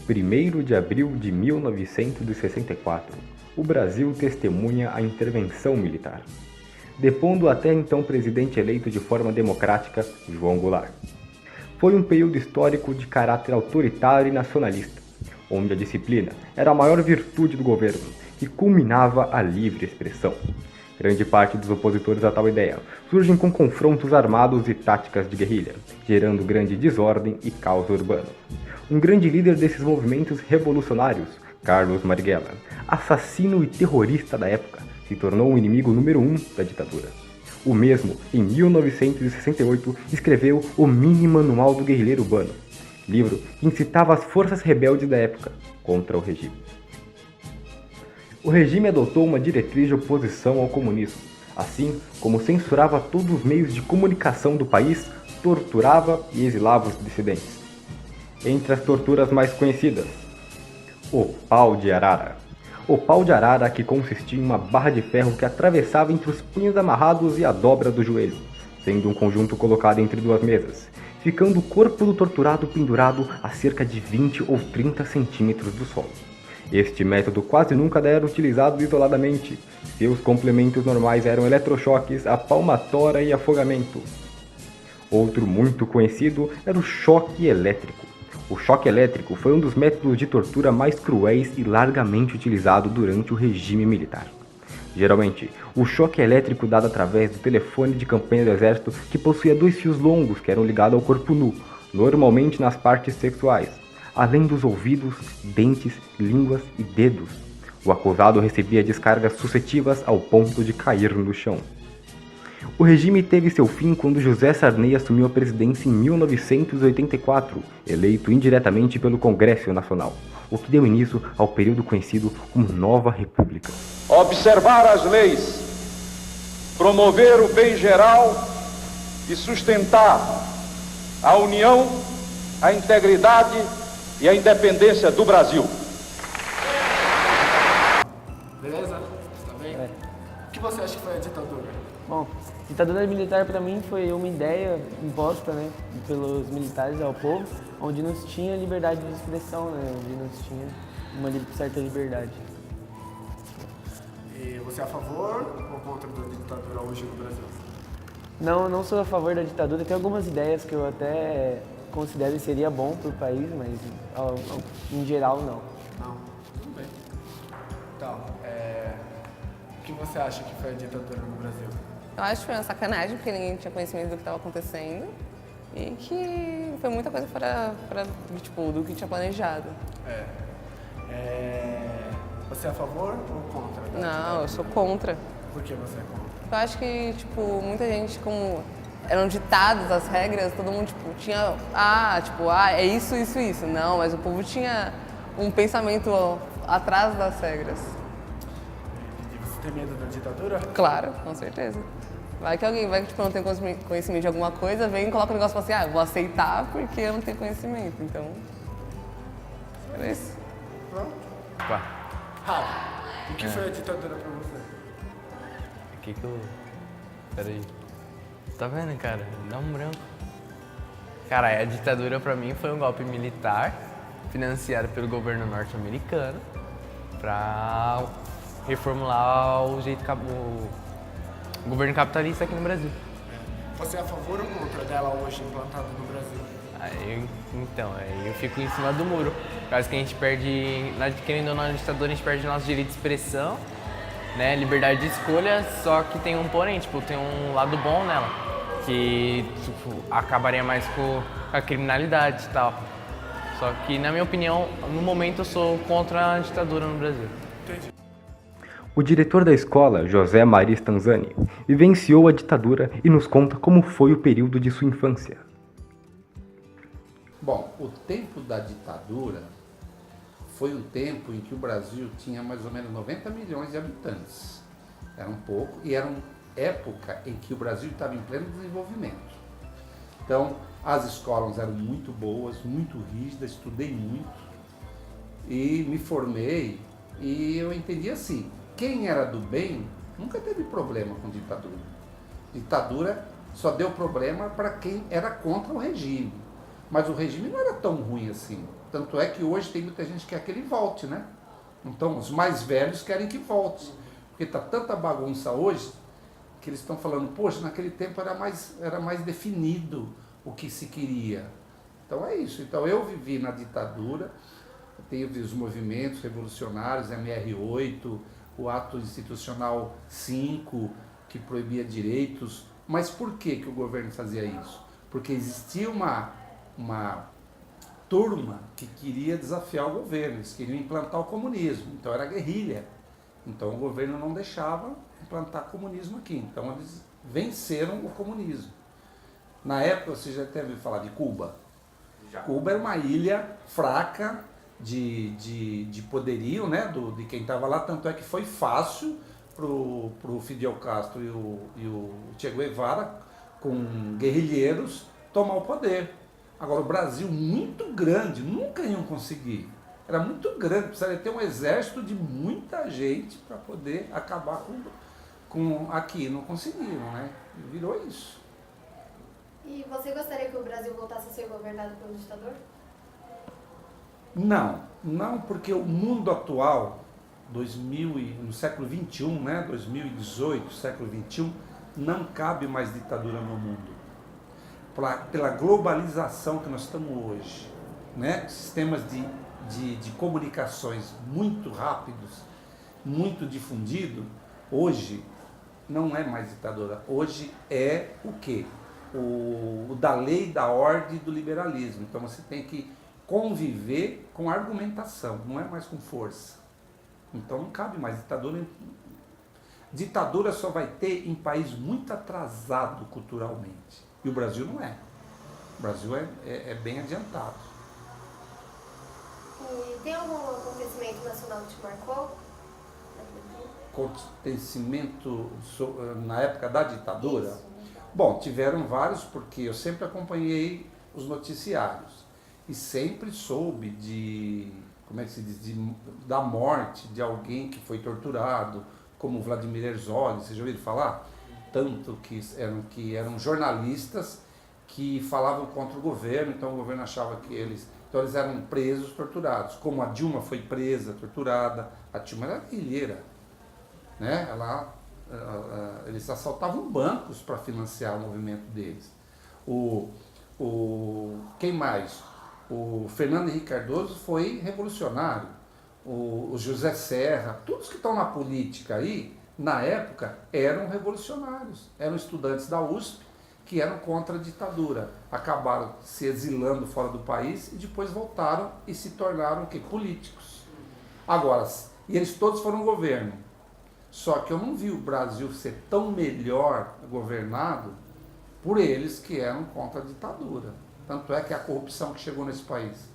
1º de abril de 1964, o Brasil testemunha a intervenção militar, depondo o até então presidente eleito de forma democrática, João Goulart. Foi um período histórico de caráter autoritário e nacionalista, onde a disciplina era a maior virtude do governo, que culminava a livre expressão. Grande parte dos opositores a tal ideia surgem com confrontos armados e táticas de guerrilha, gerando grande desordem e caos urbano. Um grande líder desses movimentos revolucionários, Carlos Marighella, assassino e terrorista da época, se tornou o inimigo número 1 da ditadura. O mesmo, em 1968, escreveu O Mini Manual do Guerrilheiro Urbano, livro que incitava as forças rebeldes da época contra o regime. O regime adotou uma diretriz de oposição ao comunismo, assim como censurava todos os meios de comunicação do país, torturava e exilava os dissidentes. Entre as torturas mais conhecidas, o pau de arara. O pau de arara, que consistia em uma barra de ferro que atravessava entre os punhos amarrados e a dobra do joelho, sendo um conjunto colocado entre duas mesas, ficando o corpo do torturado pendurado a cerca de 20 ou 30 centímetros do solo. Este método quase nunca era utilizado isoladamente. Seus complementos normais eram eletrochoques, a palmatória e afogamento. Outro muito conhecido era o choque elétrico. O choque elétrico foi um dos métodos de tortura mais cruéis e largamente utilizado durante o regime militar. Geralmente, o choque elétrico dado através do telefone de campanha do exército, que possuía 2 fios longos que eram ligados ao corpo nu, normalmente nas partes sexuais, além dos ouvidos, dentes, línguas e dedos. O acusado recebia descargas sucessivas ao ponto de cair no chão. O regime teve seu fim quando José Sarney assumiu a presidência em 1984, eleito indiretamente pelo Congresso Nacional, o que deu início ao período conhecido como Nova República. Observar as leis, promover o bem geral e sustentar a união, a integridade e a independência do Brasil. Beleza? Tá bem? O que você acha que foi a ditadura? Bom, ditadura militar para mim foi uma ideia imposta, né, pelos militares ao povo, onde não se tinha liberdade de expressão, né, onde não se tinha uma certa liberdade. E você é a favor ou contra da ditadura hoje no Brasil? Não sou a favor da ditadura, tem algumas ideias que eu até considero que seria bom para o país, mas em geral não. Não? Tudo bem. Então, o que você acha que foi a ditadura no Brasil? Eu acho que foi uma sacanagem, porque ninguém tinha conhecimento do que estava acontecendo e que foi muita coisa fora tipo, do que tinha planejado. Você é a favor ou contra? Não, eu sou contra. Por que você é contra? Eu acho que, tipo, muita gente, como eram ditadas as regras, todo mundo, tipo, tinha, é isso, isso, isso. Não, mas o povo tinha um pensamento atrás das regras. E você tem medo da ditadura? Claro, com certeza. Vai que alguém que tipo, não tem conhecimento de alguma coisa, vem e coloca um negócio e fala assim, eu vou aceitar porque eu não tenho conhecimento, então... É isso. Pronto. Opa, Rafa, o que foi a ditadura pra você? Peraí. Tá vendo, cara? Dá um branco. Cara, a ditadura pra mim foi um golpe militar financiado pelo governo norte-americano pra reformular o governo capitalista aqui no Brasil. Você é a favor ou contra dela hoje implantada no Brasil? Aí eu fico em cima do muro. Por causa que a gente perde, querendo ou não, na ditadura, a gente perde nosso direito de expressão, né, liberdade de escolha, só que tem um porém, tipo, tem um lado bom nela, que tipo, acabaria mais com a criminalidade e tal. Só que, na minha opinião, no momento eu sou contra a ditadura no Brasil. Entendi. O diretor da escola, José Maria Stanzani, vivenciou a ditadura e nos conta como foi o período de sua infância. Bom, o tempo da ditadura foi um tempo em que o Brasil tinha mais ou menos 90 milhões de habitantes. Era um pouco, e era uma época em que o Brasil estava em pleno desenvolvimento. Então, as escolas eram muito boas, muito rígidas, estudei muito e me formei, e eu entendi assim, quem era do bem nunca teve problema com ditadura. Ditadura só deu problema para quem era contra o regime. Mas o regime não era tão ruim assim. Tanto é que hoje tem muita gente que quer que ele volte, né? Então, os mais velhos querem que volte. Porque está tanta bagunça hoje que eles estão falando, poxa, naquele tempo era mais definido o que se queria. Então é isso. Então eu vivi na ditadura, teve os movimentos revolucionários, MR8, o Ato Institucional 5, que proibia direitos. Mas por que o governo fazia isso? Porque existia uma turma que queria desafiar o governo, eles queriam implantar o comunismo, então era guerrilha. Então o governo não deixava implantar comunismo aqui, então eles venceram o comunismo. Na época, você já teve ouvido falar de Cuba? Cuba era uma ilha fraca de poderio, né, de quem estava lá, tanto é que foi fácil para o Fidel Castro e o Che Guevara, com guerrilheiros, tomar o poder. Agora, o Brasil, muito grande, nunca iam conseguir. Era muito grande, precisaria ter um exército de muita gente para poder acabar com aqui. Não conseguiram, né? Virou isso. E você gostaria que o Brasil voltasse a ser governado pelo ditador? Não, porque o mundo atual, no século XXI, né, 2018, século XXI, não cabe mais ditadura no mundo. Pela globalização que nós estamos hoje, né, sistemas de comunicações muito rápidos, muito difundidos, hoje não é mais ditadura, hoje é o quê? O da lei, da ordem e do liberalismo. Então você tem que conviver com argumentação, não é mais com força. Então não cabe mais ditadura. Ditadura só vai ter em país muito atrasado culturalmente. E o Brasil não é. O Brasil é bem adiantado. E tem algum acontecimento nacional que te marcou? Acontecimento na época da ditadura? Isso. Bom, tiveram vários, porque eu sempre acompanhei os noticiários e sempre soube como é que se diz, da morte de alguém que foi torturado, como Vladimir Herzog, vocês já ouviram falar? Tanto que eram jornalistas que falavam contra o governo, então o governo achava que eles eram presos, torturados. Como a Dilma foi presa, torturada, a Dilma era guerrilheira, né? Eles assaltavam bancos para financiar o movimento deles. Quem mais? O Fernando Henrique Cardoso foi revolucionário. O José Serra, todos que estão na política aí, na época, eram revolucionários. Eram estudantes da USP que eram contra a ditadura. Acabaram se exilando fora do país e depois voltaram e se tornaram políticos. Agora, e eles todos foram governo. Só que eu não vi o Brasil ser tão melhor governado por eles que eram contra a ditadura. Tanto é que a corrupção que chegou nesse país.